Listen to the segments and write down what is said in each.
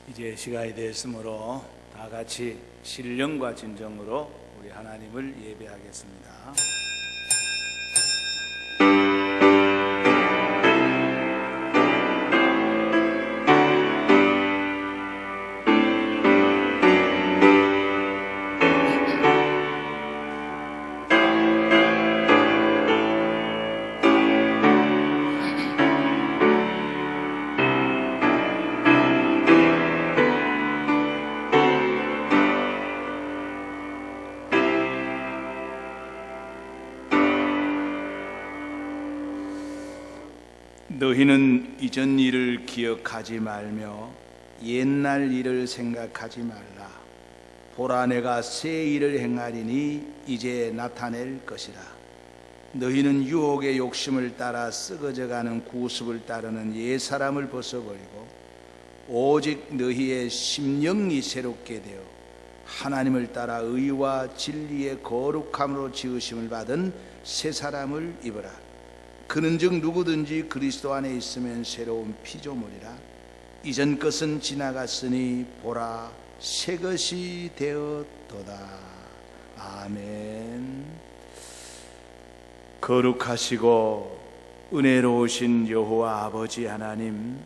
이제 시간이 되었으므로 다 같이 신령과 진정으로 우리 하나님을 예배하겠습니다. 너희는 이전 일을 기억하지 말며 옛날 일을 생각하지 말라. 보라, 내가 새 일을 행하리니 이제 나타낼 것이라. 너희는 유혹의 욕심을 따라 썩어져가는 구습을 따르는 옛사람을 벗어버리고 오직 너희의 심령이 새롭게 되어 하나님을 따라 의와 진리의 거룩함으로 지으심을 받은 새 사람을 입으라. 그런즉 누구든지 그리스도 안에 있으면 새로운 피조물이라. 이전 것은 지나갔으니 보라, 새 것이 되었도다. 아멘. 거룩하시고 은혜로우신 여호와 아버지 하나님,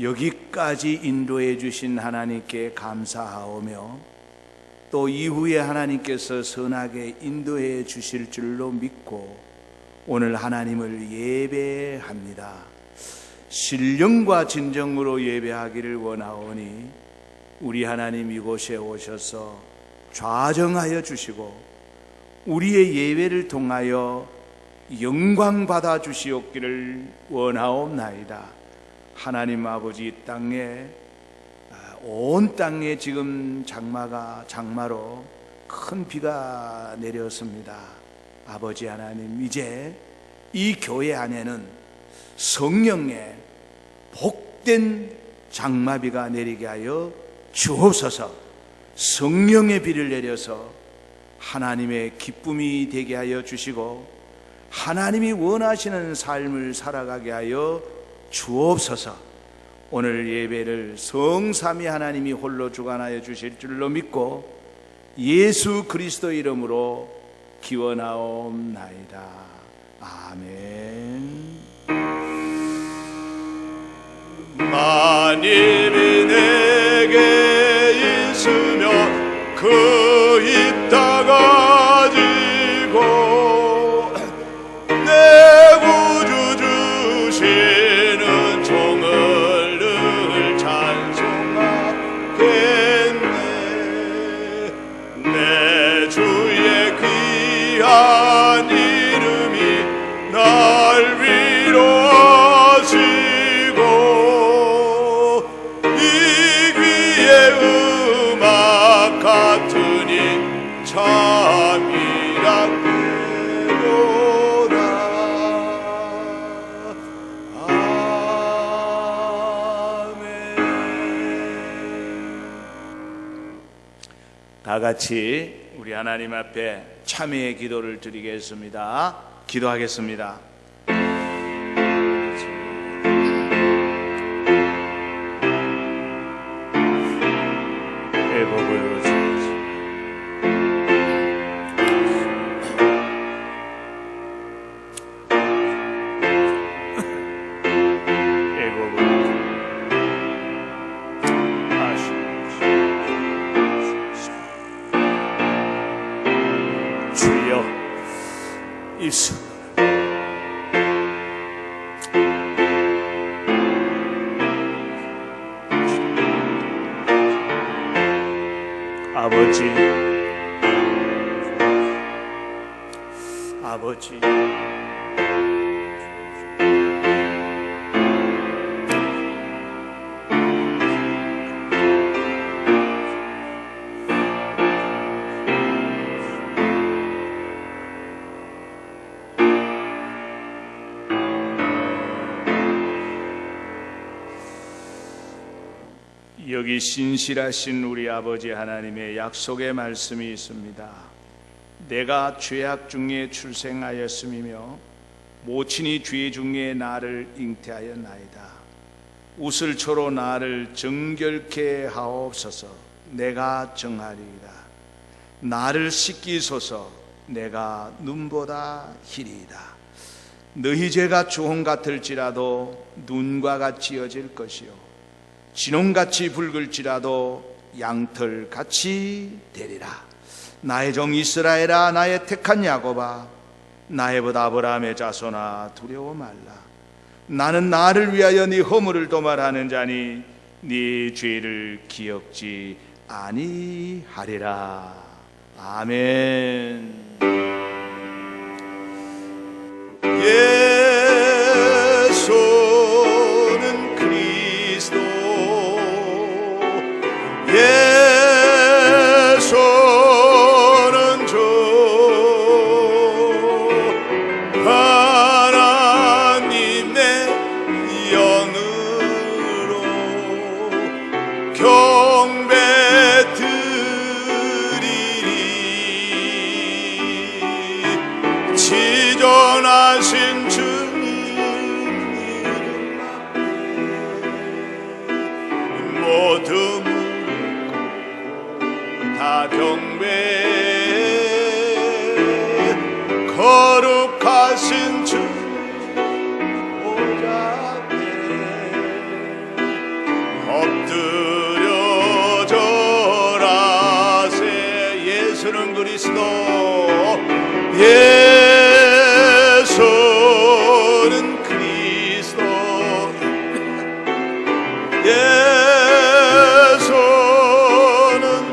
여기까지 인도해 주신 하나님께 감사하오며 또 이후에 하나님께서 선하게 인도해 주실 줄로 믿고 오늘 하나님을 예배합니다. 신령과 진정으로 예배하기를 원하오니 우리 하나님 이곳에 오셔서 좌정하여 주시고 우리의 예배를 통하여 영광 받아 주시옵기를 원하옵나이다. 하나님 아버지, 온 땅에 지금 장마로 큰 비가 내렸습니다. 아버지 하나님, 이제 이 교회 안에는 성령의 복된 장마비가 내리게 하여 주옵소서. 성령의 비를 내려서 하나님의 기쁨이 되게 하여 주시고 하나님이 원하시는 삶을 살아가게 하여 주옵소서. 오늘 예배를 성삼위 하나님이 홀로 주관하여 주실 줄로 믿고 예수 그리스도 이름으로 기원하옵나이다. 아멘. 만일이 내게 있으며 그 입 닫아지고 내 구주 주시는 종을 늘 찬송하겠네. 내 주의 귀한 이름이 날 위로하시고 이 귀의 음악 같으니 참이라 되도다. 아멘. 다 같이 우리 하나님 앞에 참회의 기도를 드리겠습니다. 기도하겠습니다. 주여, 입수 아버지, 여기 신실하신 우리 아버지 하나님의 약속의 말씀이 있습니다. 내가 죄악 중에 출생하였음이며 모친이 죄 중에 나를 잉태하였나이다. 우슬초로 나를 정결케 하옵소서. 내가 정하리이다. 나를 씻기소서. 내가 눈보다 희리이다. 너희 죄가 주홍 같을지라도 눈과 같이 어질 것이요 진홍같이 붉을지라도 양털같이 되리라. 나의 종 이스라엘아, 나의 택한 야곱아, 나의 벗 아브라함의 자손아, 두려워 말라. 나는 나를 위하여 네 허물을 도말하는 자니 네 죄를 기억지 아니하리라. 아멘. 예수는 그리스도, 예수는 주, 하나님의 영으로 경배 드리리. 지존하신 주님 모두 다 경배, 거룩하신 주 보좌에 엎드려 절하세. 예수는 그리스도, 예수는 그리스도, 예수는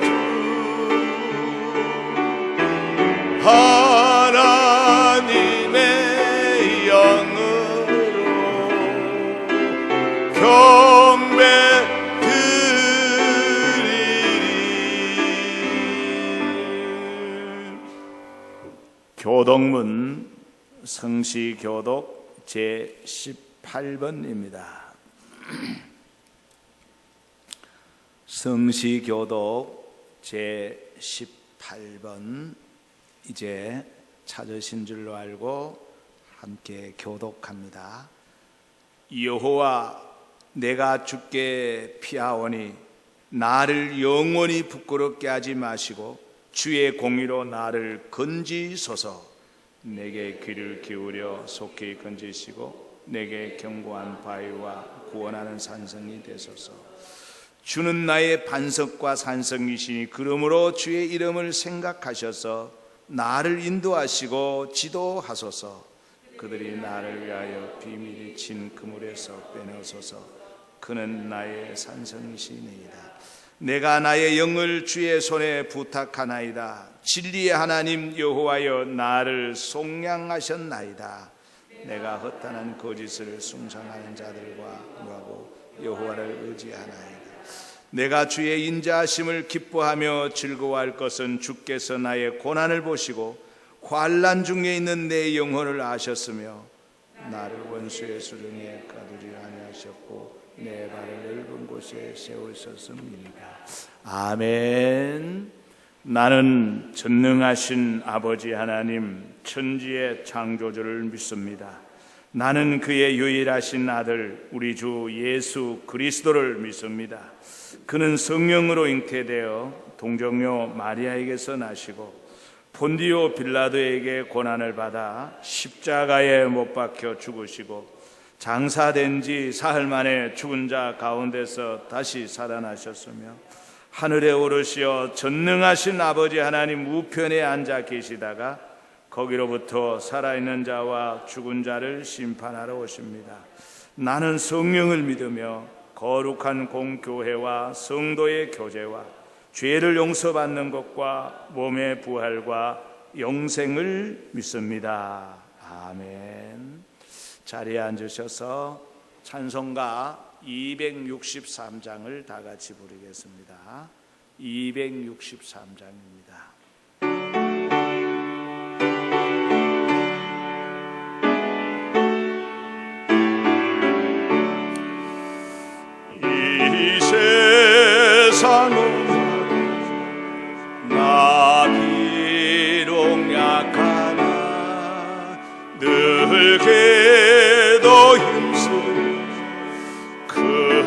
주, 하나님의 영으로 경배 드리리. 교독문 성시교독 제18번입니다. 성시교독 제18번 이제 찾으신 줄로 알고 함께 교독합니다. 여호와, 내가 주께 피하오니 나를 영원히 부끄럽게 하지 마시고 주의 공의로 나를 건지소서. 내게 귀를 기울여 속히 건지시고 내게 견고한 바위와 구원하는 산성이 되소서. 주는 나의 반석과 산성이시니 그러므로 주의 이름을 생각하셔서 나를 인도하시고 지도하소서. 그들이 나를 위하여 비밀히 친 그물에서 빼내소서. 그는 나의 산성이시니이다. 내가 나의 영을 주의 손에 부탁하나이다. 진리의 하나님 여호와여, 나를 속량하셨나이다. 내가 허탄한 거짓을 숭상하는 자들과 뭐하고 여호와를 의지하나이다. 내가 주의 인자하심을 기뻐하며 즐거워할 것은 주께서 나의 고난을 보시고 환난 중에 있는 내 영혼을 아셨으며 나를 원수의 수중에 가두지 아니하셨고 내 발을 넓은 곳에 세우셨음이니까. 아멘. 나는 전능하신 아버지 하나님, 천지의 창조주를 믿습니다. 나는 그의 유일하신 아들 우리 주 예수 그리스도를 믿습니다. 그는 성령으로 잉태되어 동정녀 마리아에게서 나시고 본디오 빌라도에게 고난을 받아 십자가에 못 박혀 죽으시고 장사된 지 사흘 만에 죽은 자 가운데서 다시 살아나셨으며 하늘에 오르시어 전능하신 아버지 하나님 우편에 앉아 계시다가 거기로부터 살아있는 자와 죽은 자를 심판하러 오십니다. 나는 성령을 믿으며 거룩한 공교회와 성도의 교제와 죄를 용서받는 것과 몸의 부활과 영생을 믿습니다. 아멘. 자리에 앉으셔서 찬송가 263장을 다 같이 부르겠습니다. 263장입니다. 이 세상은 나 비록 약하나 늘 기도 힘쓰 그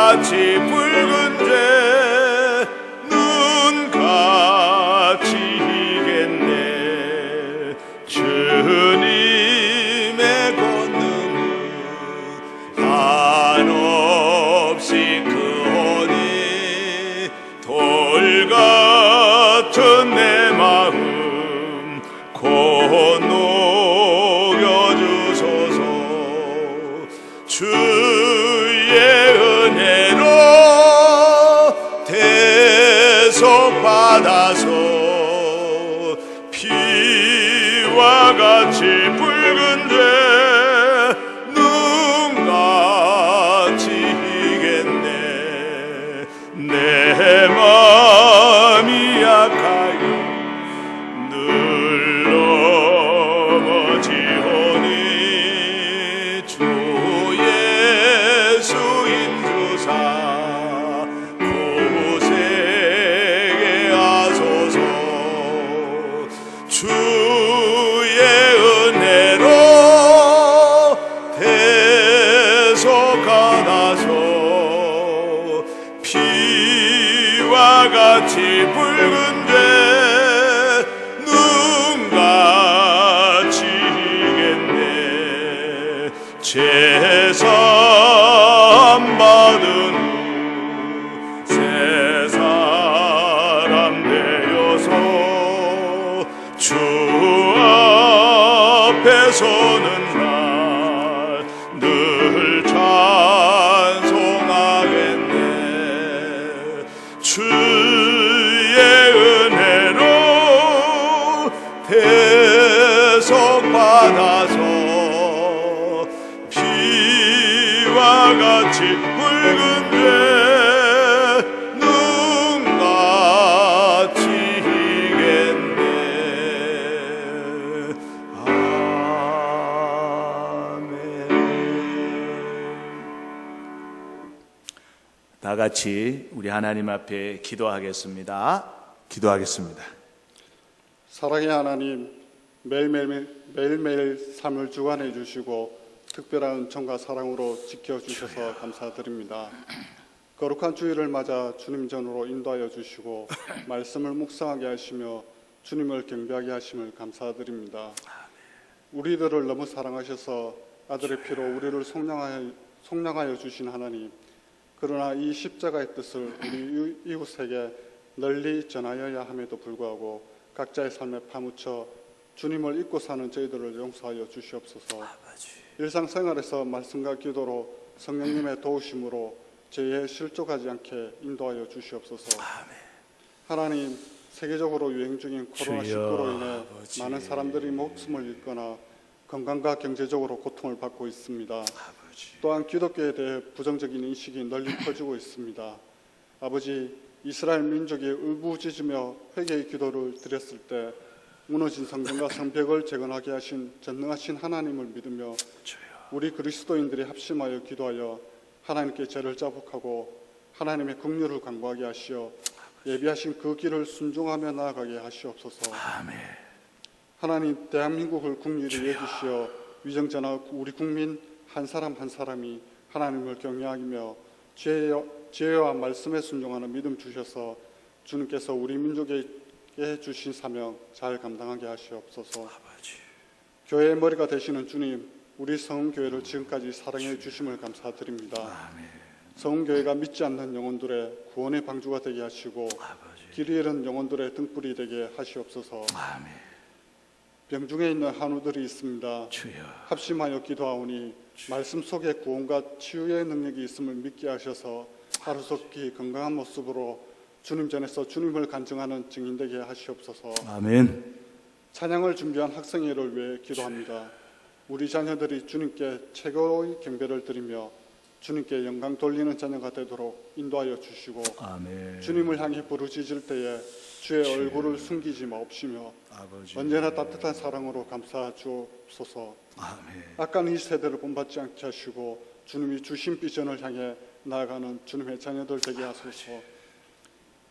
같이 붉은 죄 눈같이 이겠네. 주님의 권능은 한없이 크오니 돌 같은 내 마음 곧 녹여주소서. 주의 은혜로 대속받아서 피와 같이 붉은 죄 눈같이 이겠네. 내 마음이 약하여 늘 넘어지오니 주 예수 인주사 고생에 하소서. 주의 은혜로 대속하다소 피와 같이 붉은 죄 눈같이 이겠네. 제사 받은 후 새 사람 되어서 주 앞에 서는 날 늘 찬송하겠네. 주의 은혜로 대속받아서 피와 같이 붉은 죄 눈같이 이겠네. 아멘. 다 같이 우리 하나님 앞에 기도하겠습니다. 기도하겠습니다. 사랑의 하나님, 매일매일 삶을 주관해 주시고 특별한 은총과 사랑으로 지켜주셔서 감사드립니다. 거룩한 주일을 맞아 주님 전으로 인도하여 주시고 말씀을 묵상하게 하시며 주님을 경배하게 하심을 감사드립니다. 우리들을 너무 사랑하셔서 아들의 피로 우리를 속량하여 주신 하나님, 그러나 이 십자가의 뜻을 우리 이웃에게 널리 전하여야 함에도 불구하고 각자의 삶에 파묻혀 주님을 잊고 사는 저희들을 용서하여 주시옵소서. 일상생활에서 말씀과 기도로 성령님의 도우심으로 죄에 실족하지 않게 인도하여 주시옵소서. 하나님, 세계적으로 유행 중인 코로나19로 인해 많은 사람들이 목숨을 잃거나 건강과 경제적으로 고통을 받고 있습니다. 또한 기독교에 대해 부정적인 인식이 널리 퍼지고 있습니다. 아버지, 이스라엘 민족이 울부짖으며 회개의 기도를 드렸을 때 무너진 성전과 성벽을 재건하게 하신 전능하신 하나님을 믿으며 우리 그리스도인들이 합심하여 기도하여 하나님께 죄를 자복하고 하나님의 긍휼을 간구하게 하시어 예비하신 그 길을 순종하며 나아가게 하시옵소서. 아멘. 하나님, 대한민국을 긍휼히 여기시어 위정전하 우리 국민 한 사람 한 사람이 하나님을 경외하며 지혜와 말씀에 순종하는 믿음 주셔서 주님께서 우리 민족에게 주신 사명 잘 감당하게 하시옵소서. 교회의 머리가 되시는 주님, 우리 성은교회를 지금까지 사랑해 주심을 감사드립니다. 성은교회가 믿지 않는 영혼들의 구원의 방주가 되게 하시고 길이 잃은 영혼들의 등불이 되게 하시옵소서. 병중에 있는 한우들이 있습니다. 합심하여 기도하오니 말씀 속에 구원과 치유의 능력이 있음을 믿게 하셔서 하루속히 건강한 모습으로 주님 전에서 주님을 간증하는 증인 되게 하시옵소서. 아멘. 찬양을 준비한 학생회를 위해 기도합니다. 우리 자녀들이 주님께 최고의 경배를 드리며 주님께 영광 돌리는 자녀가 되도록 인도하여 주시고 아멘. 주님을 향해 부르짖을 때에 주의 얼굴을 숨기지 마옵시며 언제나 따뜻한 사랑으로 감싸 주옵소서. 아멘. 악한 이 세대를 본받지 않게 하시고 주님이 주신 비전을 향해 나아가는 주님의 자녀들 되게 하소서.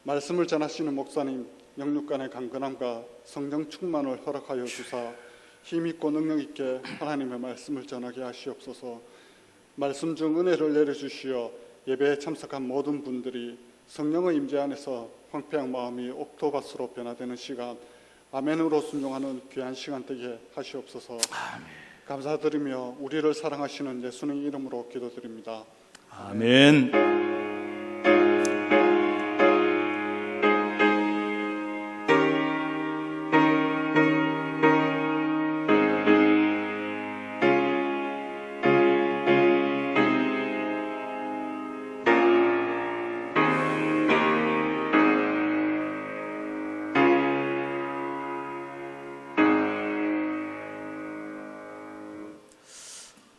말씀을 전하시는 목사님, 영육간의 강건함과 성령 충만을 허락하여 주사 힘있고 능력있게 하나님의 말씀을 전하게 하시옵소서. 말씀 중 은혜를 내려주시어 예배에 참석한 모든 분들이 성령의 임재 안에서 황폐한 마음이 옥토밭으로 변화되는 시간, 아멘으로 순종하는 귀한 시간 되게 하시옵소서. 감사드리며 우리를 사랑하시는 예수님 이름으로 기도드립니다. 아멘.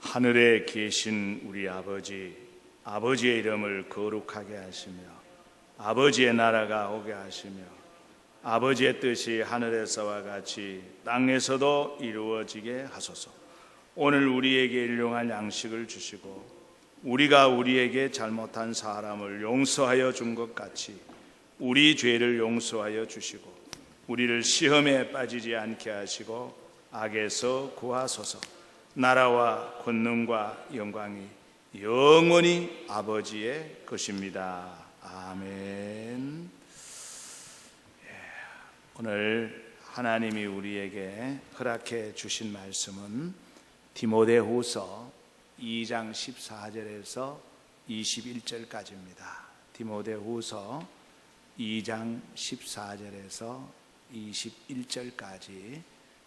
하늘에 계신 우리 아버지, 아버지의 이름을 거룩하게 하시며 아버지의 나라가 오게 하시며 아버지의 뜻이 하늘에서와 같이 땅에서도 이루어지게 하소서. 오늘 우리에게 일용할 양식을 주시고 우리가 우리에게 잘못한 사람을 용서하여 준 것 같이 우리 죄를 용서하여 주시고 우리를 시험에 빠지지 않게 하시고 악에서 구하소서. 나라와 권능과 영광이 영원히 아버지의 것입니다. 아멘. 오늘 하나님이 우리에게 허락해 주신 말씀은 디모데후서 2장 14절에서 21절까지입니다. 디모데후서 2장 14절에서 21절까지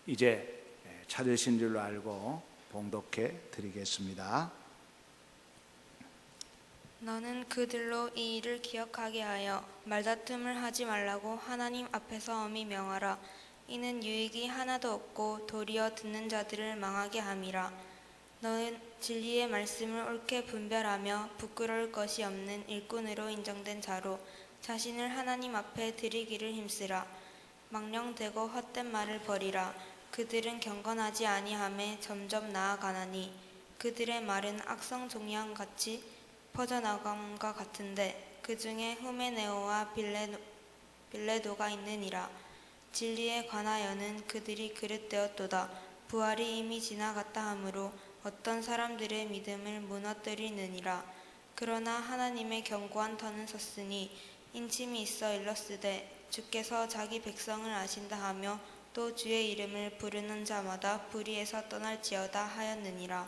이제 찾으신 줄로 알고 봉독해 드리겠습니다. 너는 그들로 이 일을 기억하게 하여 말다툼을 하지 말라고 하나님 앞에서 엄히 명하라. 이는 유익이 하나도 없고 도리어 듣는 자들을 망하게 함이라. 너는 진리의 말씀을 옳게 분별하며 부끄러울 것이 없는 일꾼으로 인정된 자로 자신을 하나님 앞에 드리기를 힘쓰라. 망령되고 헛된 말을 버리라. 그들은 경건하지 아니하매 점점 나아가나니 그들의 말은 악성 종양같이 퍼져나감과 같은데 그 중에 후메네오와 빌레도가 있느니라. 진리에 관하여는 그들이 그릇되었도다. 부활이 이미 지나갔다 하므로 어떤 사람들의 믿음을 무너뜨리느니라. 그러나 하나님의 견고한 터는 섰으니 인침이 있어 일렀으되 주께서 자기 백성을 아신다 하며 또 주의 이름을 부르는 자마다 불의에서 떠날지어다 하였느니라.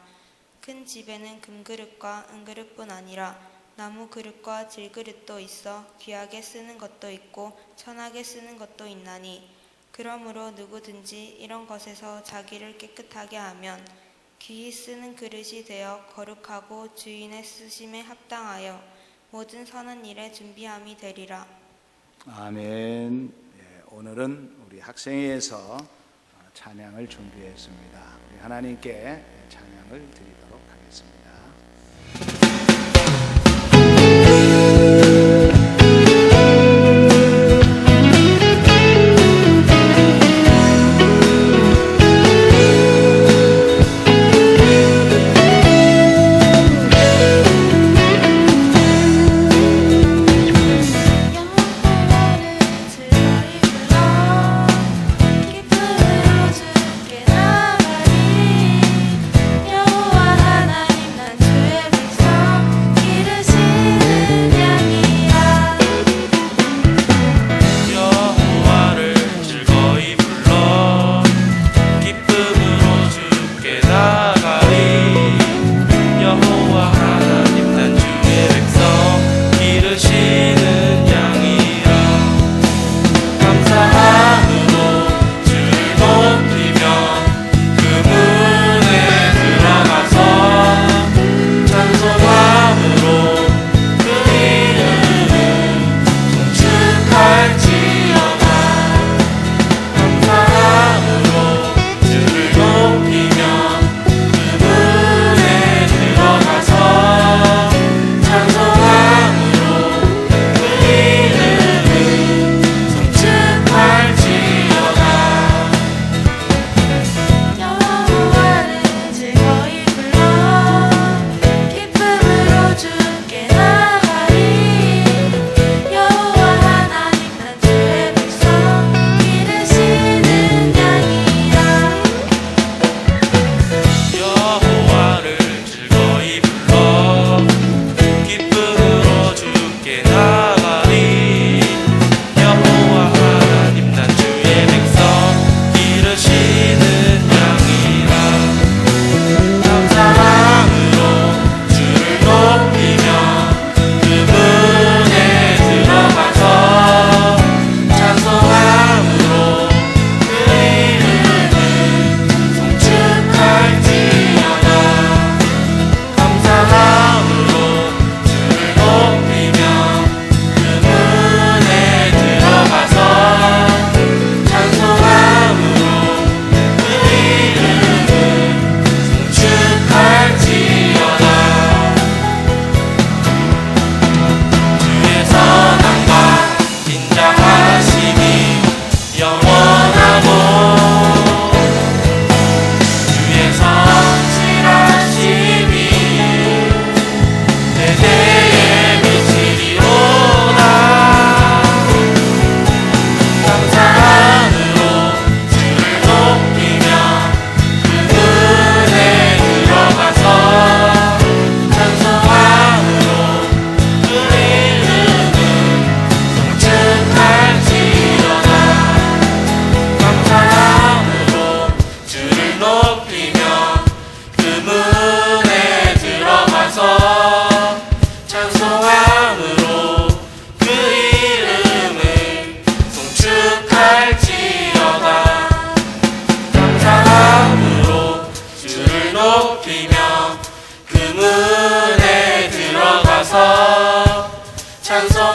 큰 집에는 금그릇과 은그릇뿐 아니라 나무 그릇과 질그릇도 있어 귀하게 쓰는 것도 있고 천하게 쓰는 것도 있나니 그러므로 누구든지 이런 것에서 자기를 깨끗하게 하면 귀히 쓰는 그릇이 되어 거룩하고 주인의 쓰심에 합당하여 모든 선한 일에 준비함이 되리라. 아멘. 오늘은 우리 학생회에서 찬양을 준비했습니다. 우리 하나님께 찬양을 드리도록 하겠습니다. 여호와 하나님 난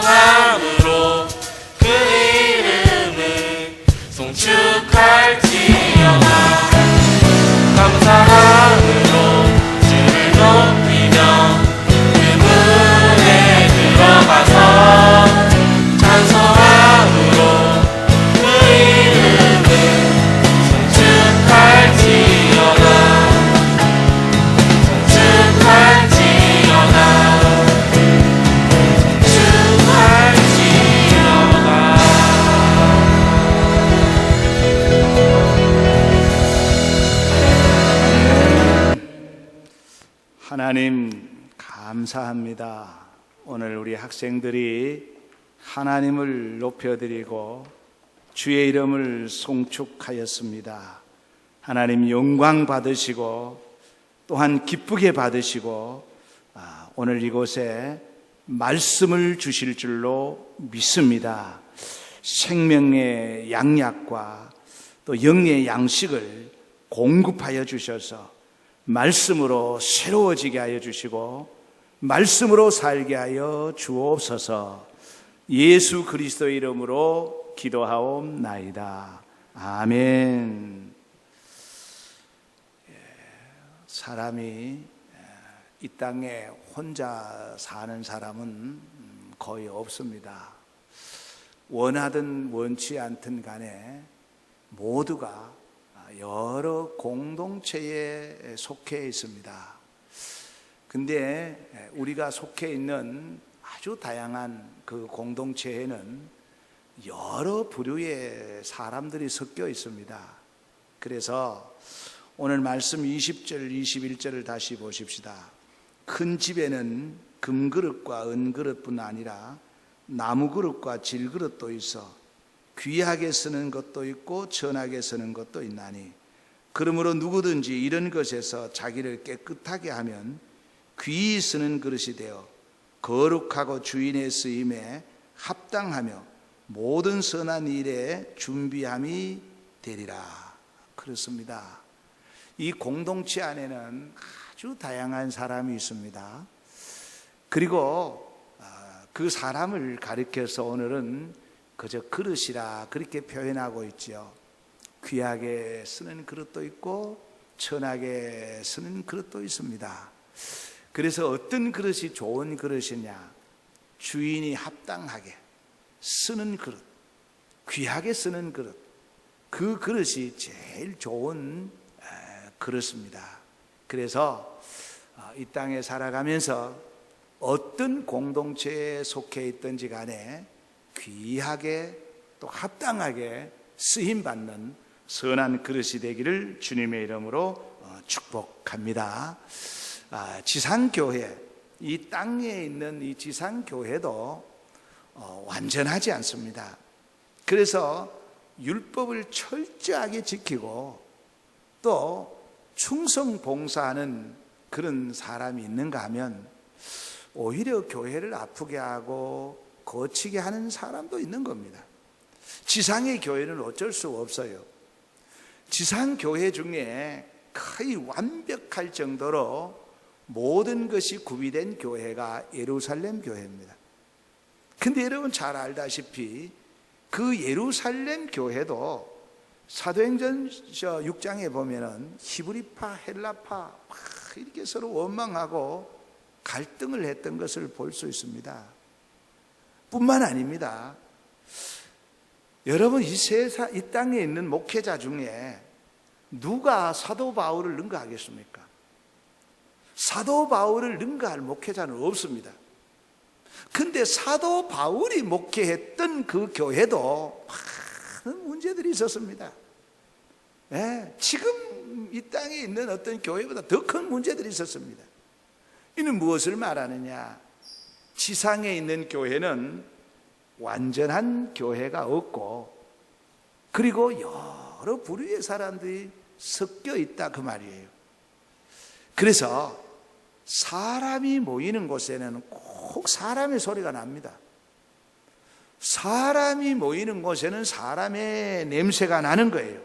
찬송함으로 그 이름을 송축할지어다. 감사함으로 주를 높이며 그 문에 들어가서 찬송함으로 그 이름을 송축할지어다. 송축할지어다. 하나님 감사합니다. 오늘 우리 학생들이 하나님을 높여드리고 주의 이름을 송축하였습니다. 하나님 영광 받으시고 또한 기쁘게 받으시고 오늘 이곳에 말씀을 주실 줄로 믿습니다. 생명의 양약과 또 영의 양식을 공급하여 주셔서 말씀으로 새로워지게 하여 주시고 말씀으로 살게 하여 주옵소서. 예수 그리스도의 이름으로 기도하옵나이다. 아멘. 사람이 이 땅에 혼자 사는 사람은 거의 없습니다. 원하든 원치 않든 간에 모두가 여러 공동체에 속해 있습니다. 근데 우리가 속해 있는 아주 다양한 그 공동체에는 여러 부류의 사람들이 섞여 있습니다. 그래서 오늘 말씀 20절, 21절을 다시 보십시다. 큰 집에는 금그릇과 은그릇뿐 아니라 나무그릇과 질그릇도 있어 귀하게 쓰는 것도 있고 천하게 쓰는 것도 있나니 그러므로 누구든지 이런 것에서 자기를 깨끗하게 하면 귀히 쓰는 그릇이 되어 거룩하고 주인의 쓰임에 합당하며 모든 선한 일에 준비함이 되리라. 그렇습니다. 이 공동체 안에는 아주 다양한 사람이 있습니다. 그리고 그 사람을 가리켜서 오늘은 그저 그릇이라 그렇게 표현하고 있죠. 귀하게 쓰는 그릇도 있고 천하게 쓰는 그릇도 있습니다. 그래서 어떤 그릇이 좋은 그릇이냐? 주인이 합당하게 쓰는 그릇, 귀하게 쓰는 그릇, 그 그릇이 제일 좋은 그릇입니다. 그래서 이 땅에 살아가면서 어떤 공동체에 속해 있든지 간에 귀하게 또 합당하게 쓰임받는 선한 그릇이 되기를 주님의 이름으로 축복합니다. 지상교회, 이 땅에 있는 이 지상교회도 완전하지 않습니다. 그래서 율법을 철저하게 지키고 또 충성 봉사하는 그런 사람이 있는가 하면 오히려 교회를 아프게 하고 거치게 하는 사람도 있는 겁니다. 지상의 교회는 어쩔 수 없어요. 지상 교회 중에 거의 완벽할 정도로 모든 것이 구비된 교회가 예루살렘 교회입니다. 근데 여러분 잘 알다시피 그 예루살렘 교회도 사도행전 6장에 보면은 히브리파, 헬라파 막 이렇게 서로 원망하고 갈등을 했던 것을 볼 수 있습니다. 뿐만 아닙니다. 여러분 이 땅에 있는 목회자 중에 누가 사도 바울을 능가하겠습니까? 사도 바울을 능가할 목회자는 없습니다. 근데 사도 바울이 목회했던 그 교회도 많은 문제들이 있었습니다. 네, 지금 이 땅에 있는 어떤 교회보다 더 큰 문제들이 있었습니다. 이는 무엇을 말하느냐? 지상에 있는 교회는 완전한 교회가 없고 그리고 여러 부류의 사람들이 섞여 있다 그 말이에요. 그래서 사람이 모이는 곳에는 꼭 사람의 소리가 납니다. 사람이 모이는 곳에는 사람의 냄새가 나는 거예요.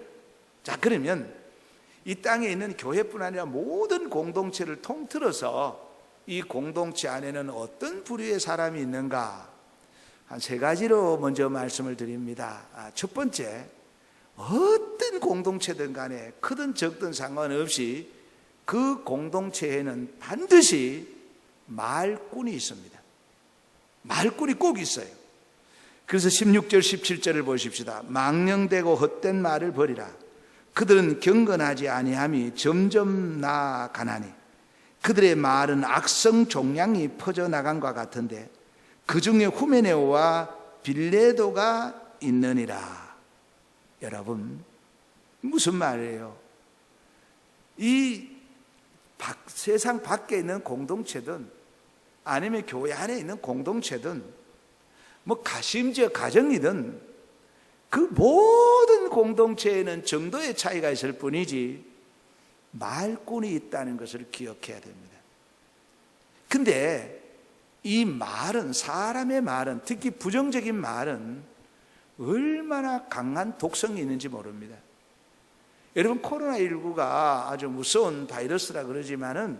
자, 그러면 이 땅에 있는 교회뿐 아니라 모든 공동체를 통틀어서 이 공동체 안에는 어떤 부류의 사람이 있는가? 한 세 가지로 먼저 말씀을 드립니다. 첫 번째, 어떤 공동체든 간에 크든 적든 상관없이 그 공동체에는 반드시 말꾼이 있습니다. 말꾼이 꼭 있어요. 그래서 16절 17절을 보십시다. 망령되고 헛된 말을 버리라. 그들은 경건하지 아니함이 점점 나아가나니 그들의 말은 악성 종양이 퍼져나간과 같은데 그 중에 후메네오와 빌레도가 있느니라. 여러분, 무슨 말이에요? 이 세상 밖에 있는 공동체든 아니면 교회 안에 있는 공동체든 심지어 가정이든 그 모든 공동체에는 정도의 차이가 있을 뿐이지 말꾼이 있다는 것을 기억해야 됩니다. 근데 이 말은, 사람의 말은, 특히 부정적인 말은 얼마나 강한 독성이 있는지 모릅니다. 여러분, 코로나19가 아주 무서운 바이러스라 그러지만은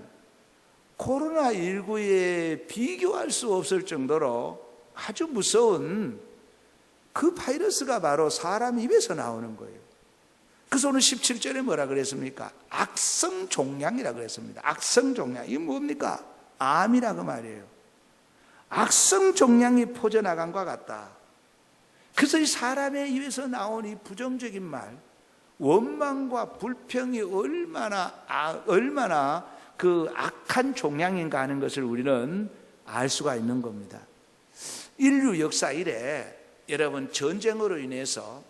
코로나19에 비교할 수 없을 정도로 아주 무서운 그 바이러스가 바로 사람 입에서 나오는 거예요. 그래서 오늘 17절에 뭐라 그랬습니까? 악성 종양이라 그랬습니다. 악성 종양. 이게 뭡니까? 암이라고 말이에요. 악성 종양이 퍼져나간 것 같다. 그래서 이 사람의 입에서 나온 이 부정적인 말, 원망과 불평이 얼마나 그 악한 종양인가 하는 것을 우리는 알 수가 있는 겁니다. 인류 역사 이래 여러분, 전쟁으로 인해서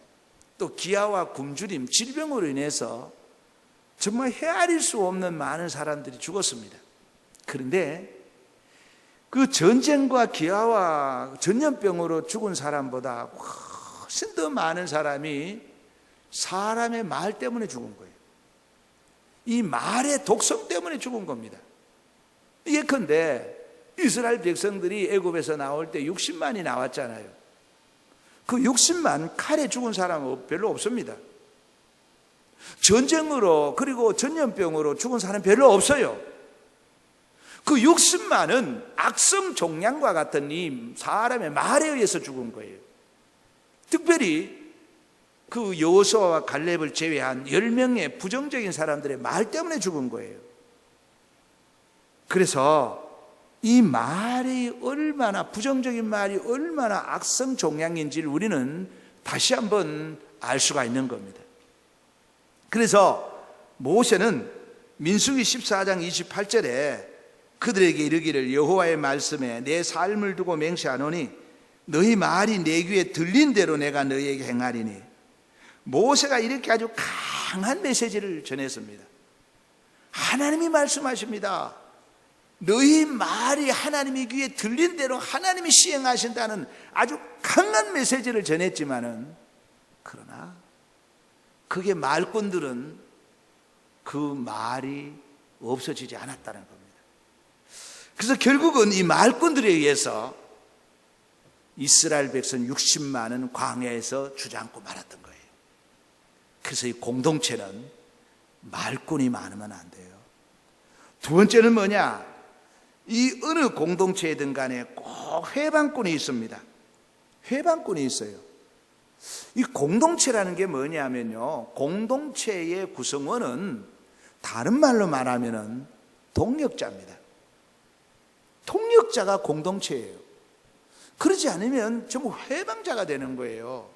또 기아와 굶주림, 질병으로 인해서 정말 헤아릴 수 없는 많은 사람들이 죽었습니다. 그런데 그 전쟁과 기아와 전염병으로 죽은 사람보다 훨씬 더 많은 사람이 사람의 말 때문에 죽은 거예요. 이 말의 독성 때문에 죽은 겁니다. 예컨대 이스라엘 백성들이 애굽에서 나올 때 60만이 나왔잖아요. 그 60만 칼에 죽은 사람은 별로 없습니다. 전쟁으로 그리고 전염병으로 죽은 사람은 별로 없어요. 그 60만은 악성 종양과 같은 이 사람의 말에 의해서 죽은 거예요. 특별히 그 여호수아와 갈렙을 제외한 10명의 부정적인 사람들의 말 때문에 죽은 거예요. 그래서 이 말이 얼마나, 부정적인 말이 얼마나 악성 종양인지를 우리는 다시 한번 알 수가 있는 겁니다. 그래서 모세는 민수기 14장 28절에 그들에게 이르기를 여호와의 말씀에 내 삶을 두고 맹세하노니 너희 말이 내 귀에 들린 대로 내가 너희에게 행하리니. 모세가 이렇게 아주 강한 메시지를 전했습니다. 하나님이 말씀하십니다. 너희 말이 하나님의 귀에 들린 대로 하나님이 시행하신다는 아주 강한 메시지를 전했지만은, 그러나 그게 말꾼들은 그 말이 없어지지 않았다는 겁니다. 그래서 결국은 이 말꾼들에 의해서 이스라엘 백성 60만은 광야에서 주저앉고 말았던 거예요. 그래서 이 공동체는 말꾼이 많으면 안 돼요. 두 번째는 뭐냐? 이 어느 공동체이든 간에 꼭 회방꾼이 있습니다. 회방꾼이 있어요. 이 공동체라는 게 뭐냐면요, 공동체의 구성원은 다른 말로 말하면은 동력자입니다. 통역자가 공동체예요. 그러지 않으면 전부 회방자가 되는 거예요.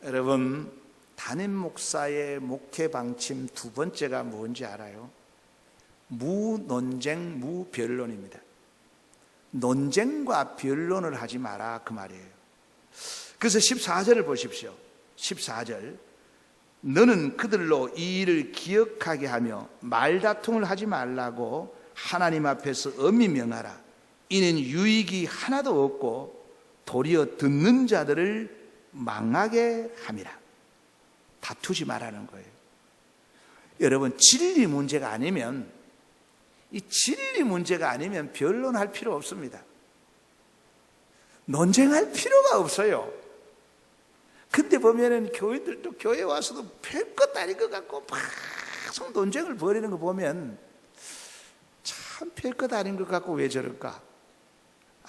여러분, 담임 목사의 목회 방침 두 번째가 뭔지 알아요? 무논쟁 무변론입니다. 논쟁과 변론을 하지 마라, 그 말이에요. 그래서 14절을 보십시오. 14절, 너는 그들로 이 일을 기억하게 하며 말다툼을 하지 말라고 하나님 앞에서 엄히 명하라. 이는 유익이 하나도 없고 도리어 듣는 자들을 망하게 함이라. 다투지 말라는 거예요. 여러분, 진리 문제가 아니면, 이 진리 문제가 아니면 변론할 필요 없습니다. 논쟁할 필요가 없어요. 근데 보면은 교인들도 교회 와서도 별것 아닌 것 같고 계속 논쟁을 벌이는 거 보면 참 별것 아닌 것 같고 왜 저럴까?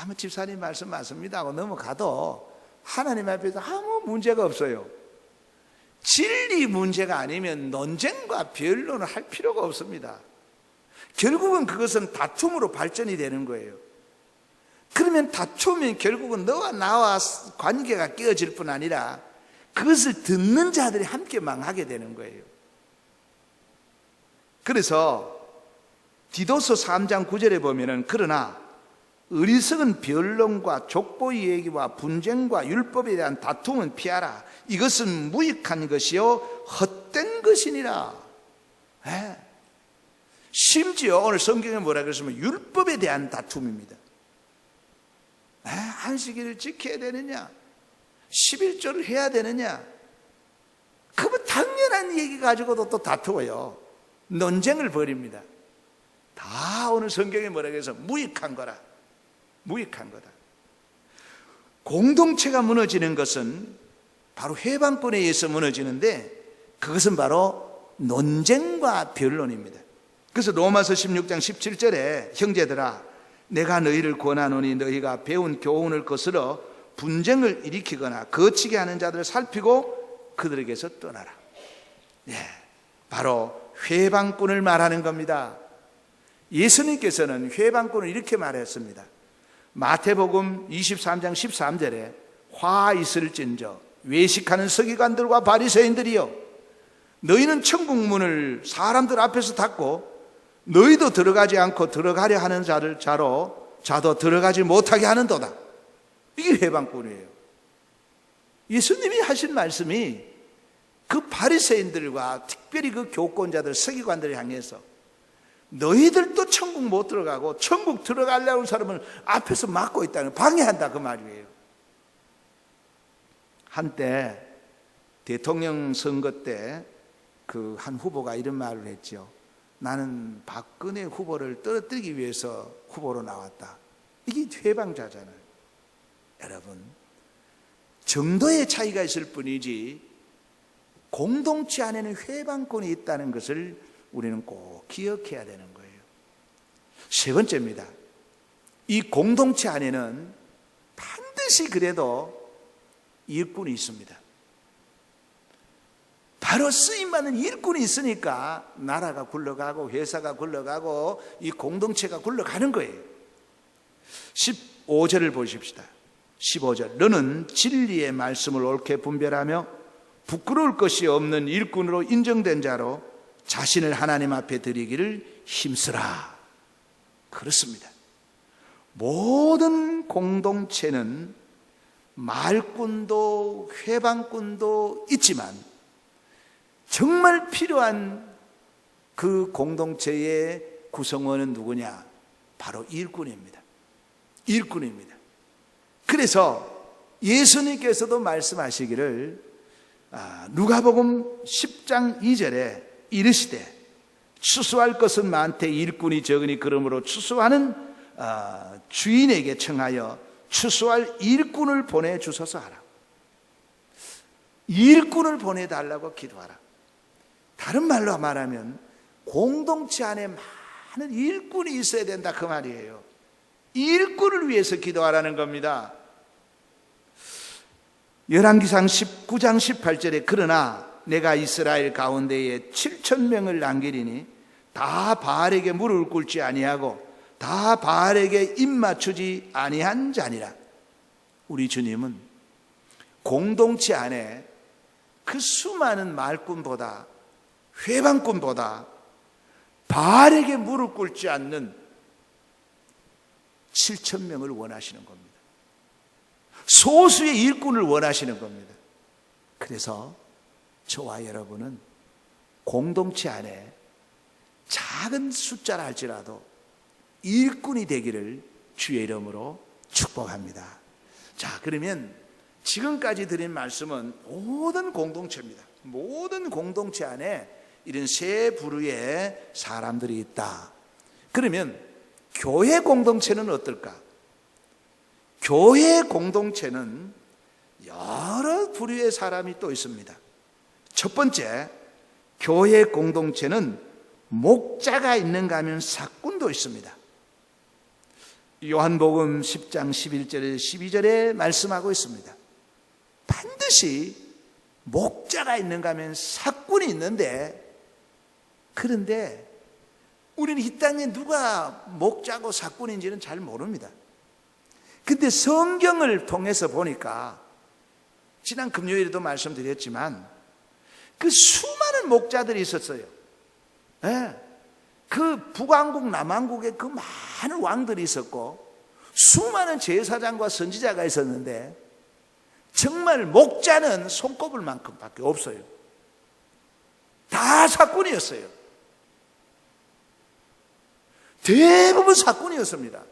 아무 집사님 말씀 맞습니다 하고 넘어가도 하나님 앞에서 아무 문제가 없어요. 진리 문제가 아니면 논쟁과 변론을 할 필요가 없습니다. 결국은 그것은 다툼으로 발전이 되는 거예요. 그러면 다투면 결국은 너와 나와 관계가 깨어질 뿐 아니라 그것을 듣는 자들이 함께 망하게 되는 거예요. 그래서 디도서 3장 9절에 보면은 그러나 어리석은 변론과 족보의 얘기와 분쟁과 율법에 대한 다툼은 피하라. 이것은 무익한 것이요 헛된 것이니라. 심지어 오늘 성경에 뭐라 그랬으면 율법에 대한 다툼입니다. 안식일을 지켜야 되느냐, 11조를 해야 되느냐, 그건 당연한 얘기 가지고도 또 다투어요. 논쟁을 벌입니다. 다 오늘 성경에 뭐라 그래서 무익한 거라. 무익한 거다. 공동체가 무너지는 것은 바로 회방권에 의해서 무너지는데 그것은 바로 논쟁과 변론입니다. 그래서 로마서 16장 17절에 형제들아 내가 너희를 권하노니 너희가 배운 교훈을 거스러 분쟁을 일으키거나 거치게 하는 자들을 살피고 그들에게서 떠나라. 바로 회방꾼을 말하는 겁니다. 예수님께서는 회방꾼을 이렇게 말했습니다. 마태복음 23장 13절에 화 있을진저 외식하는 서기관들과 바리새인들이여 너희는 천국 문을 사람들 앞에서 닫고 너희도 들어가지 않고 들어가려 하는 자도 들어가지 못하게 하는도다. 이게 회방꾼이에요. 예수님이 하신 말씀이 그 바리새인들과 특별히 그 교권자들 서기관들을 향해서 너희들도 천국 못 들어가고 천국 들어가려는 사람을 앞에서 막고 있다는, 방해한다 그 말이에요. 한때 대통령 선거 때 그 한 후보가 이런 말을 했죠. 나는 박근혜 후보를 떨어뜨리기 위해서 후보로 나왔다. 이게 회방자잖아요. 여러분, 정도의 차이가 있을 뿐이지 공동체 안에는 회방권이 있다는 것을 우리는 꼭 기억해야 되는 거예요. 세 번째입니다. 이 공동체 안에는 반드시 그래도 일꾼이 있습니다. 바로 쓰임받는 일꾼이 있으니까 나라가 굴러가고 회사가 굴러가고 이 공동체가 굴러가는 거예요. 15절을 보십시다. 15절 너는 진리의 말씀을 옳게 분별하며 부끄러울 것이 없는 일꾼으로 인정된 자로 자신을 하나님 앞에 드리기를 힘쓰라. 그렇습니다. 모든 공동체는 말꾼도 회방꾼도 있지만 정말 필요한 그 공동체의 구성원은 누구냐? 바로 일꾼입니다. 일꾼입니다. 그래서 예수님께서도 말씀하시기를 누가복음 10장 2절에 이르시되 추수할 것은 많되 일꾼이 적으니 그러므로 추수하는 주인에게 청하여 추수할 일꾼을 보내주소서 하라. 일꾼을 보내달라고 기도하라. 다른 말로 말하면 공동체 안에 많은 일꾼이 있어야 된다 그 말이에요. 일꾼을 위해서 기도하라는 겁니다. 열왕기상 19장 18절에 그러나 내가 이스라엘 가운데에 7,000명을 남기리니 다 바알에게 무릎을 꿇지 아니하고 다 바알에게 입맞추지 아니한 자니라. 우리 주님은 공동체 안에 그 수많은 말꾼보다 회방꾼보다 바알에게 무릎 꿇지 않는 7,000명을 원하시는 겁니다. 소수의 일꾼을 원하시는 겁니다. 그래서 저와 여러분은 공동체 안에 작은 숫자라 할지라도 일꾼이 되기를 주의 이름으로 축복합니다. 자, 그러면 지금까지 드린 말씀은 모든 공동체입니다. 모든 공동체 안에 이런 세 부류의 사람들이 있다. 그러면 교회 공동체는 어떨까? 교회 공동체는 여러 부류의 사람이 또 있습니다. 첫 번째, 교회 공동체는 목자가 있는가 하면 사꾼도 있습니다. 요한복음 10장 11절에 12절에 말씀하고 있습니다. 반드시 목자가 있는가 하면 사꾼이 있는데, 그런데 우리는 이 땅에 누가 목자고 사꾼인지는 잘 모릅니다. 근데 성경을 통해서 보니까, 지난 금요일에도 말씀드렸지만 그 수많은 목자들이 있었어요. 네. 그 북왕국 남왕국에 그 많은 왕들이 있었고 수많은 제사장과 선지자가 있었는데 정말 목자는 손꼽을 만큼밖에 없어요. 다 사꾼이었어요. 대부분 사꾼이었습니다.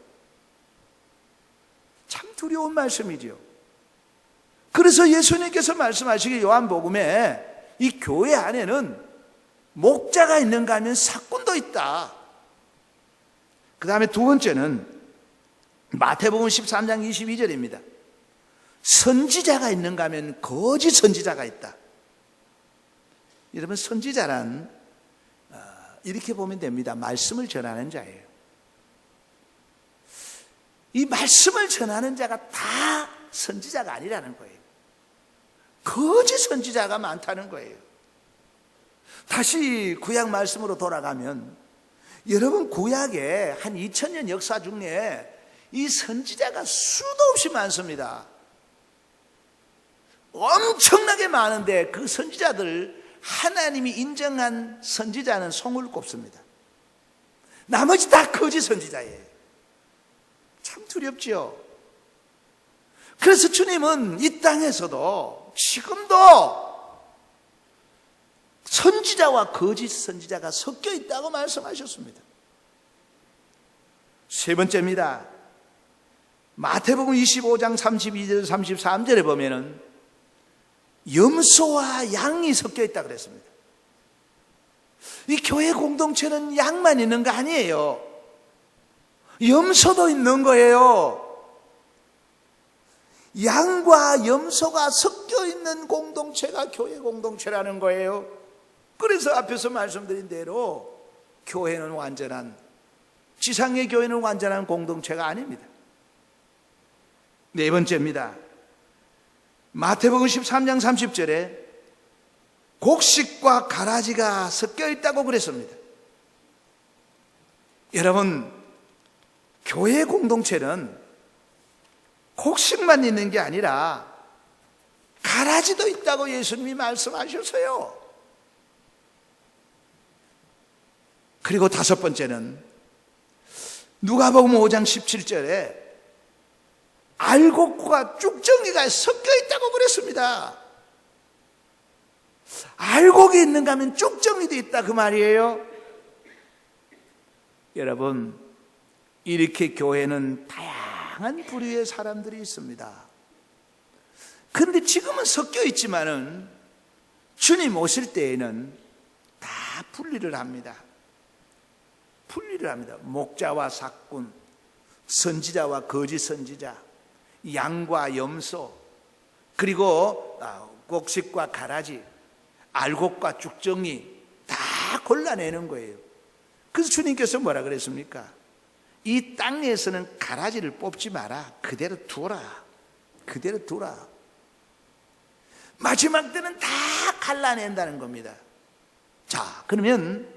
참 두려운 말씀이죠. 그래서 예수님께서 말씀하시기에 요한복음에 이 교회 안에는 목자가 있는가 하면 사꾼도 있다. 그 다음에 두 번째는 마태복음 13장 22절입니다. 선지자가 있는가 하면 거짓 선지자가 있다. 여러분, 선지자란 이렇게 보면 됩니다. 말씀을 전하는 자예요. 이 말씀을 전하는 자가 다 선지자가 아니라는 거예요. 거짓 선지자가 많다는 거예요. 다시 구약 말씀으로 돌아가면, 여러분, 구약에 한 2000년 역사 중에 이 선지자가 수도 없이 많습니다. 엄청나게 많은데 그 선지자들 하나님이 인정한 선지자는 손을 꼽습니다. 나머지 다 거짓 선지자예요. 참 두렵지요. 그래서 주님은 이 땅에서도 지금도 선지자와 거짓 선지자가 섞여 있다고 말씀하셨습니다. 세 번째입니다. 마태복음 25장 32절 33절에 보면은 염소와 양이 섞여 있다 그랬습니다. 이 교회 공동체는 양만 있는 거 아니에요. 염소도 있는 거예요. 양과 염소가 섞여 있는 공동체가 교회 공동체라는 거예요. 그래서 앞에서 말씀드린 대로 교회는 완전한, 지상의 교회는 완전한 공동체가 아닙니다. 네 번째입니다. 마태복음 13장 30절에 곡식과 가라지가 섞여 있다고 그랬습니다. 여러분, 교회 공동체는 곡식만 있는 게 아니라 가라지도 있다고 예수님이 말씀하셨어요. 그리고 다섯 번째는 누가복음 5장 17절에 알곡과 쭉정이가 섞여 있다고 그랬습니다. 알곡이 있는가 하면 쭉정이도 있다 그 말이에요. 여러분, 이렇게 교회는 다양한 부류의 사람들이 있습니다. 그런데 지금은 섞여 있지만은 주님 오실 때에는 다 분리를 합니다. 분리를 합니다. 목자와 사꾼, 선지자와 거짓 선지자, 양과 염소, 그리고 곡식과 가라지, 알곡과 쭉정이 다 골라내는 거예요. 그래서 주님께서 뭐라 그랬습니까? 이 땅에서는 가라지를 뽑지 마라. 그대로 두라. 그대로 두라. 마지막 때는 다 갈라낸다는 겁니다. 자, 그러면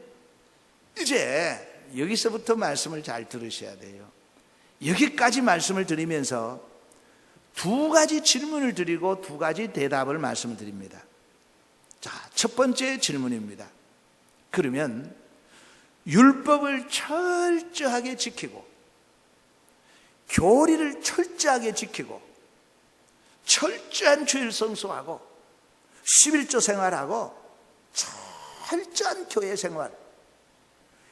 이제 여기서부터 말씀을 잘 들으셔야 돼요. 여기까지 말씀을 드리면서 두 가지 질문을 드리고 두 가지 대답을 말씀을 드립니다. 자, 첫 번째 질문입니다. 그러면 율법을 철저하게 지키고 교리를 철저하게 지키고 철저한 주일 성수하고 11조 생활하고 철저한 교회 생활,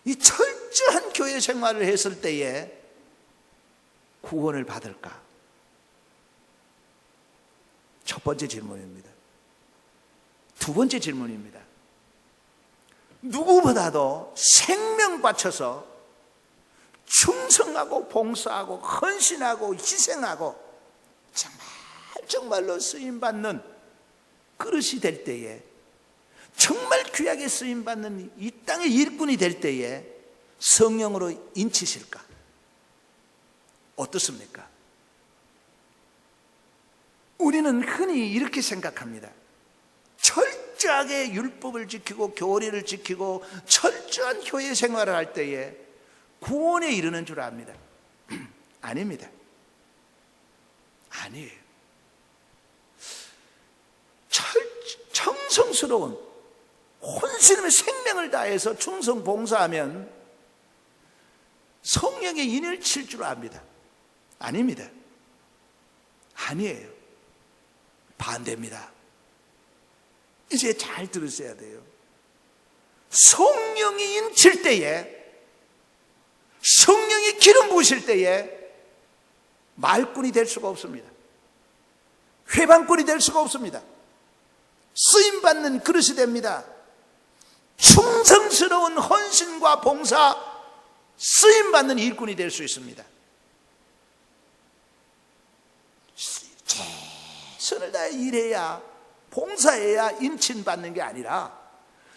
이 철저한 교회 생활을 했을 때에 구원을 받을까? 첫 번째 질문입니다. 두 번째 질문입니다. 누구보다도 생명 바쳐서 충성하고 봉사하고 헌신하고 희생하고 정말로 쓰임받는 그릇이 될 때에, 정말 귀하게 쓰임받는 이 땅의 일꾼이 될 때에 성령으로 인치실까? 어떻습니까? 우리는 흔히 이렇게 생각합니다. 철저하게 율법을 지키고 교리를 지키고 철저한 교회 생활을 할 때에 구원에 이르는 줄 압니다. 아닙니다. 아니에요. 정성스러운 혼신의 생명을 다해서 충성 봉사하면 성령의 인을 칠 줄 압니다. 아닙니다. 아니에요. 반대입니다. 이제 잘 들으셔야 돼요. 성령이 인칠 때에, 성령이 기름 부으실 때에 말꾼이 될 수가 없습니다. 회방꾼이 될 수가 없습니다. 쓰임받는 그릇이 됩니다. 충성스러운 헌신과 봉사, 쓰임받는 일꾼이 될 수 있습니다. 최선을 다해 일해야, 봉사해야 인침받는 게 아니라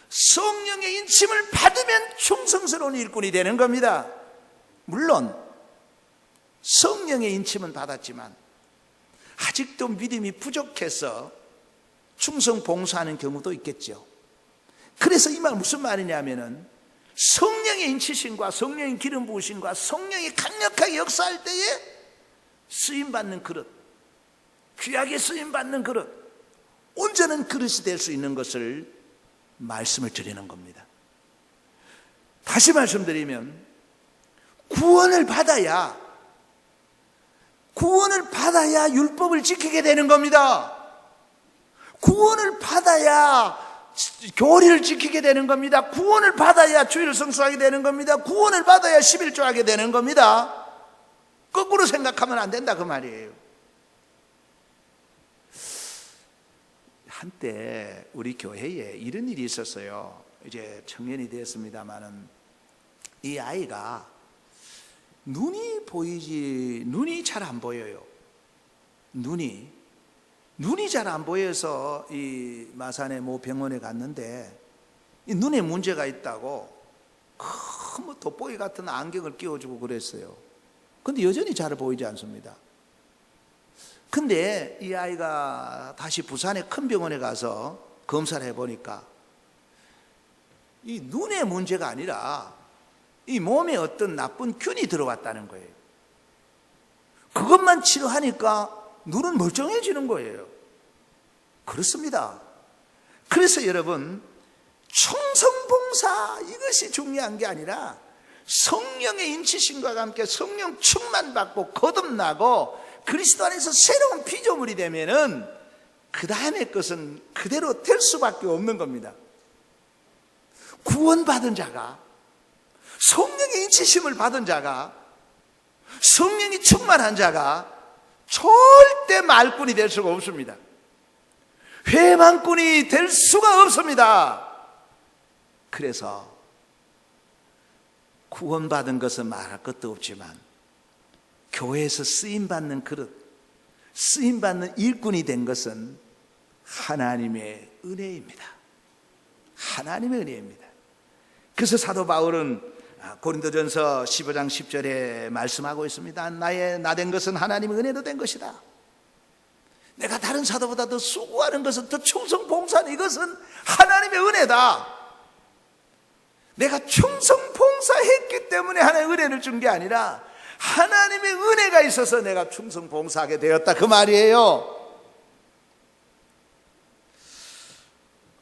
성령의 인침을 받으면 충성스러운 일꾼이 되는 겁니다. 물론 성령의 인침은 받았지만 아직도 믿음이 부족해서 충성 봉사하는 경우도 있겠죠. 그래서 이 말 무슨 말이냐면은 성령의 인치심과 성령의 기름 부으심과 성령이 강력하게 역사할 때에 쓰임받는 그릇, 귀하게 쓰임받는 그릇, 온전한 그릇이 될 수 있는 것을 말씀을 드리는 겁니다. 다시 말씀드리면 구원을 받아야 율법을 지키게 되는 겁니다. 구원을 받아야 교리를 지키게 되는 겁니다. 구원을 받아야 주일을 성수하게 되는 겁니다. 구원을 받아야 11조 하게 되는 겁니다. 거꾸로 생각하면 안 된다 그 말이에요. 한때 우리 교회에 이런 일이 있었어요. 이제 청년이 되었습니다마는 이 아이가 눈이 잘 안 보여요. 눈이 잘 안 보여서 이 마산의 모 병원에 갔는데 이 눈에 문제가 있다고 큰 돋보기 같은 안경을 끼워주고 그랬어요. 근데 여전히 잘 보이지 않습니다. 근데 이 아이가 다시 부산의 큰 병원에 가서 검사를 해보니까 이 눈의 문제가 아니라 이 몸에 어떤 나쁜 균이 들어왔다는 거예요. 그것만 치료하니까 눈은 멀쩡해지는 거예요. 그렇습니다. 그래서 여러분, 충성봉사 이것이 중요한 게 아니라 성령의 인치심과 함께 성령 충만받고 거듭나고 그리스도 안에서 새로운 피조물이 되면은 그 다음의 것은 그대로 될 수밖에 없는 겁니다. 구원받은 자가, 성령의 인치심을 받은 자가, 성령이 충만한 자가 절대 말꾼이 될 수가 없습니다. 회방꾼이 될 수가 없습니다. 그래서 구원받은 것은 말할 것도 없지만 교회에서 쓰임받는 그릇, 쓰임받는 일꾼이 된 것은 하나님의 은혜입니다. 하나님의 은혜입니다. 그래서 사도 바울은 고린도전서 15장 10절에 말씀하고 있습니다. 나된 것은 하나님의 은혜로 된 것이다. 내가 다른 사도보다 더 수고하는 것은, 더 충성 봉사하는 이것은 하나님의 은혜다. 내가 충성 봉사했기 때문에 하나님의 은혜를 준 게 아니라 하나님의 은혜가 있어서 내가 충성 봉사하게 되었다 그 말이에요.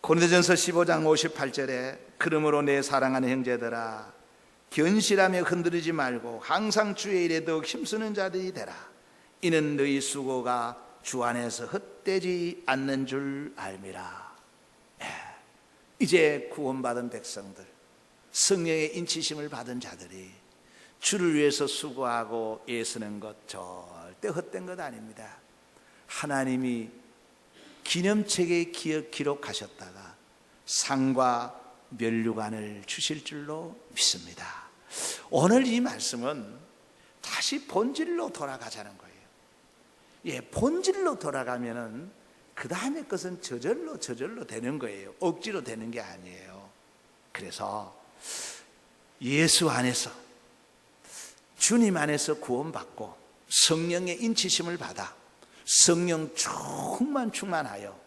고린도전서 15장 58절에 그러므로 내 사랑하는 형제들아 견실하며 흔들리지 말고 항상 주의 일에 더욱 힘쓰는 자들이 되라. 이는 너희 수고가 주 안에서 헛되지 않는 줄 알미라. 이제 구원받은 백성들, 성령의 인치심을 받은 자들이 주를 위해서 수고하고 애쓰는 것 절대 헛된 것 아닙니다. 하나님이 기념책에 기록하셨다가 상과 면류관을 주실 줄로 믿습니다. 오늘 이 말씀은 다시 본질로 돌아가자는 거예요. 본질로 돌아가면은 그 다음에 것은 저절로 되는 거예요. 억지로 되는 게 아니에요. 그래서 예수 안에서, 주님 안에서 구원받고 성령의 인치심을 받아 성령 충만하여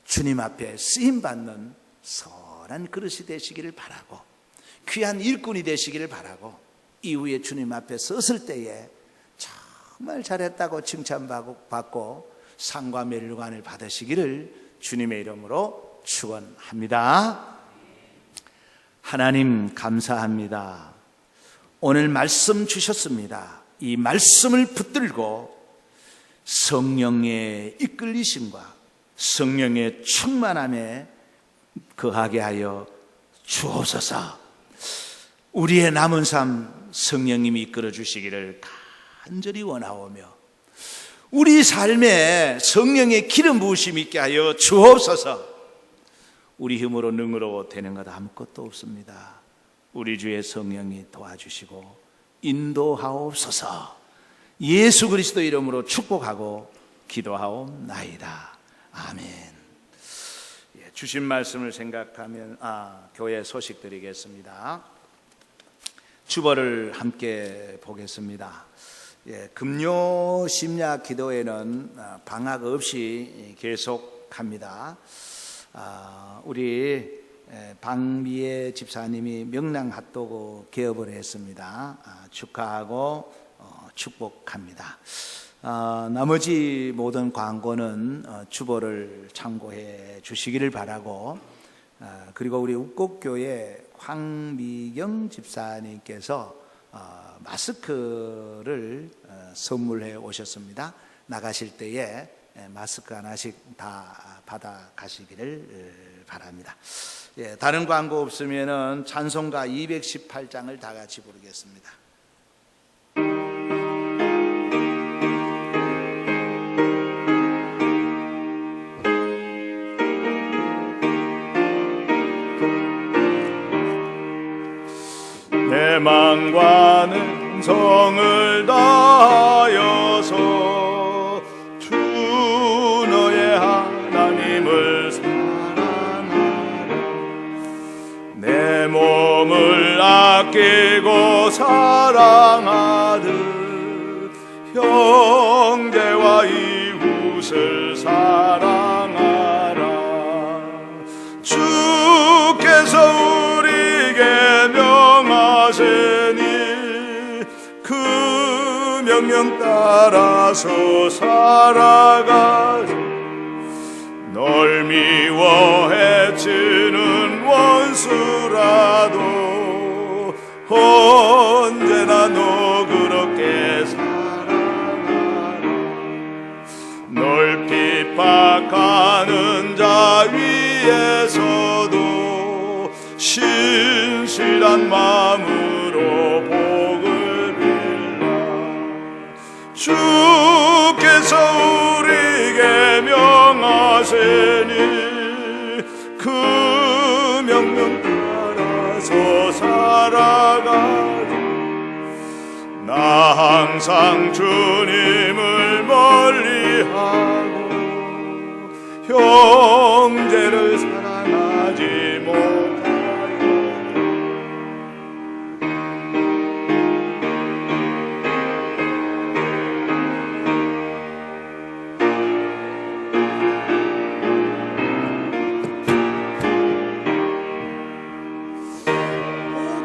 주님 앞에 쓰임받는 선한 그릇이 되시기를 바라고, 귀한 일꾼이 되시기를 바라고, 이후에 주님 앞에 섰을 때에 정말 잘했다고 칭찬받고 상과 멸류관을 받으시기를 주님의 이름으로 축원합니다. 하나님 감사합니다. 오늘 말씀 주셨습니다. 이 말씀을 붙들고 성령의 이끌리심과 성령의 충만함에 거하게 하여 주옵소서. 우리의 남은 삶 성령님이 이끌어 주시기를 간절히 원하오며, 우리 삶에 성령의 기름 부으심 있게 하여 주옵소서. 우리 힘으로 능으로 되는 것 아무것도 없습니다. 우리 주의 성령이 도와주시고 인도하옵소서. 예수 그리스도 이름으로 축복하고 기도하옵나이다. 아멘. 주신 말씀을 생각하면 교회 소식 드리겠습니다. 주보를 함께 보겠습니다. 금요 심야 기도회는 방학 없이 계속합니다. 우리 박미애 집사님이 명랑 핫도그 개업을 했습니다. 축하하고 축복합니다. 나머지 모든 광고는 주보를 참고해 주시기를 바라고, 그리고 우리 욱곡교회 황미경 집사님께서 마스크를 선물해 오셨습니다. 나가실 때에 마스크 하나씩 다 받아 가시기를 바랍니다. 다른 광고 없으면은 찬송가 218장을 다 같이 부르겠습니다. 내 맘과는 성을 다하여서 주 너의 하나님을 사랑하라. 내 몸을 아끼고 사랑하듯 형제와 이웃을 사랑하라. 주께서 우리에게 명하시니 그 명령 따라서 살아가자. 널 미워 해치는 원수라도 언제나 너 그렇게 사랑하라. 널 핍박하는 자 위에서도 신실한 마음으로 복을 빌라. 주께서 우리에게 명하시니 그 명령 따라서 살아가자. 나 항상 주님을 멀리하고 형제를 사랑하지 못하여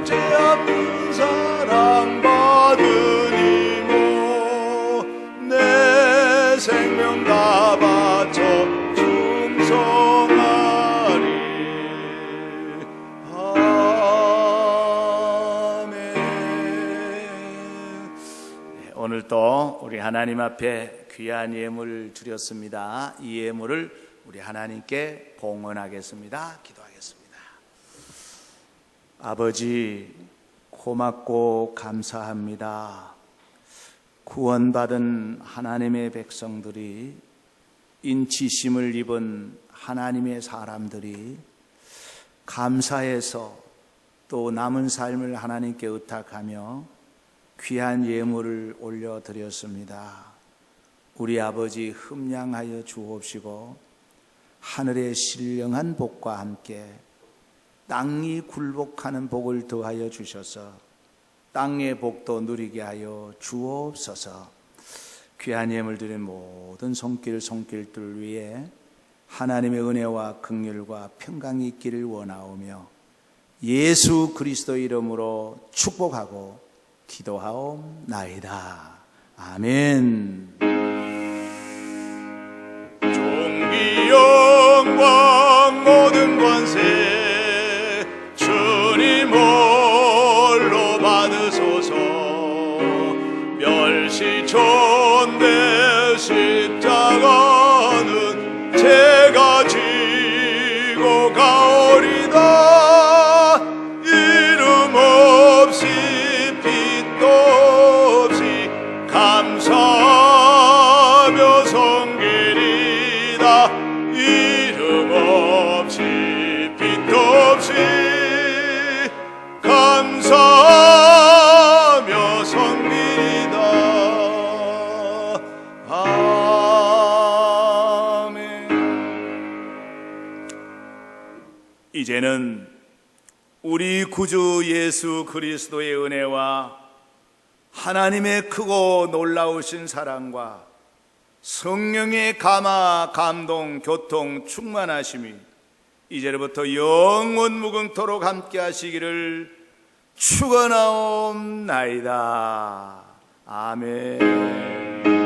죄없는 사랑받으니 뭐 내 생명 다 바쳐 충성하리. 아멘. 오늘도 우리 하나님 앞에 귀한 예물 드렸습니다. 이 예물을 우리 하나님께 봉헌하겠습니다. 기도하겠습니다. 아버지, 고맙고 감사합니다. 구원받은 하나님의 백성들이, 인치심을 입은 하나님의 사람들이 감사해서 또 남은 삶을 하나님께 의탁하며 귀한 예물을 올려드렸습니다. 우리 아버지 흠량하여 주옵시고 하늘의 신령한 복과 함께 땅이 굴복하는 복을 더하여 주셔서 땅의 복도 누리게 하여 주옵소서. 귀한 예물 드린 모든 손길들 위해 하나님의 은혜와 긍휼과 평강이 있기를 원하오며 예수 그리스도 이름으로 축복하고 기도하옵나이다. 아멘. 존귀 영광 모든 권세 주님 홀로 받으소서. 멸시 존대 십자가는 제가 지고 가오리다. 이름 없이 빛도 없이 감사하며 섬기리다. 이름 없이 빛도 없이 감사하며 섬기리다. 아멘. 이제는 우리 구주 예수 그리스도의 은혜와 하나님의 크고 놀라우신 사랑과 성령의 감화, 감동, 교통, 충만하심이 이제부터 영원 무궁토록 함께 하시기를 축원하옵나이다. 아멘.